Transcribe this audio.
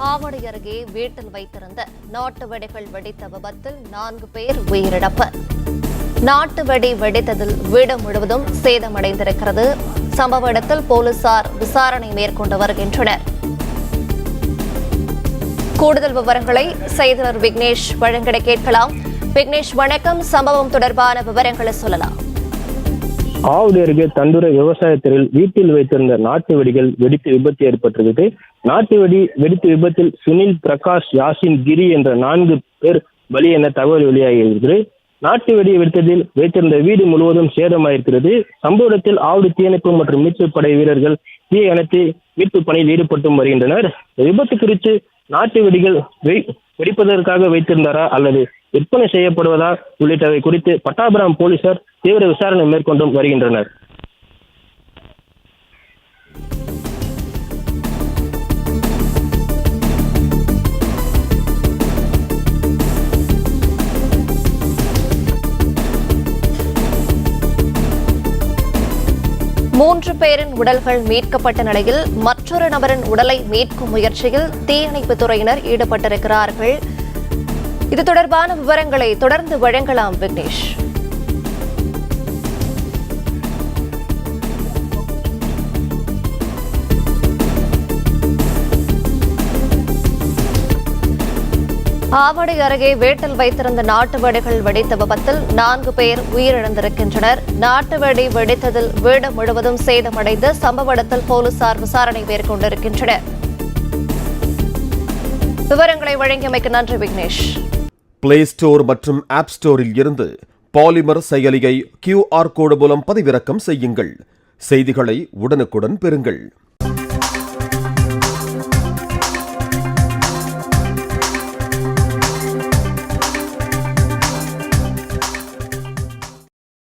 ஆவடி அருகே வீட்டில் வைத்திருந்த நாட்டு வெடிகள் வெடித்த விபத்தில் 4 பேர் உயிரிழப்பு. நாட்டு வெடி வெடித்ததில் வீடு முழுவதும் சேதமடைந்திருக்கிறது. சம்பவ இடத்தில் போலீசார் விசாரணை மேற்கொண்டு வருகின்றனர். கூடுதல் விவரங்களை செய்தியாளர் விக்னேஷ் வழங்கிட கேட்கலாம். விக்னேஷ், வணக்கம். சம்பவம் தொடர்பான விவரங்களை சொல்லலாம். ஆவடி அருகே தண்டுரை விவசாயத்தில் வீட்டில் வைத்திருந்த நாட்டு வெடிகள் வெடித்து விபத்து ஏற்பட்டிருக்கிறது. நாட்டு வெடி வெடித்த விபத்தில் சுனில், பிரகாஷ், யாசின், கிரி என்ற 4 பேர் பலி என தகவல் வெளியாகியிருக்கிறது. நாட்டு வெடி வெடித்ததில் வைத்திருந்த வீடு முழுவதும் சேதமாயிருக்கிறது. சம்பவ இடத்தில் ஆவடி தீயணைப்பு மற்றும் மீட்பு படை வீரர்கள் தீயை அணைத்து மீட்பு பணியில் ஈடுபட்டும் வருகின்றனர். விபத்து குறித்து நாட்டு வெடிகள் வெடிப்பதற்காக வைத்திருந்தாரா அல்லது விற்பனை செய்யப்படுவதா உள்ளிட்டவை குறித்து பட்டாபுரம் போலீசார் தீவிர விசாரணை மேற்கொண்டும் வருகின்றனர். மூன்று பேரின் உடல்கள் மீட்கப்பட்ட நிலையில் மற்றொரு நபரின் உடலை மீட்கும் முயற்சியில் தீயணைப்புத் துறையினர் ஈடுபட்டிருக்கிறார்கள். இது தொடர்பான விவரங்களை தொடர்ந்து வழங்கலாம் விக்னேஷ். ஆவடி அருகே வீட்டில் வைத்திருந்த நாட்டு வெடிகள் வெடித்த விபத்தில் 4 பேர் உயிரிழந்திருக்கின்றனர். நாட்டு வெடி வெடித்ததில் வீடு முழுவதும் சேதமடைந்து சம்பவ இடத்தில் போலீசார் விசாரணை மேற்கொண்டிருக்கின்றனர். விவரங்களை வழங்கியமைக்கு நன்றி விக்னேஷ். பிளே ஸ்டோர் மற்றும் ஆப் ஸ்டோரில் இருந்து பாலிமர் செயலியை QR கோடு மூலம் பதிவிறக்கம் செய்யுங்கள். செய்திகளை உடனுக்குடன் பெறுங்கள்.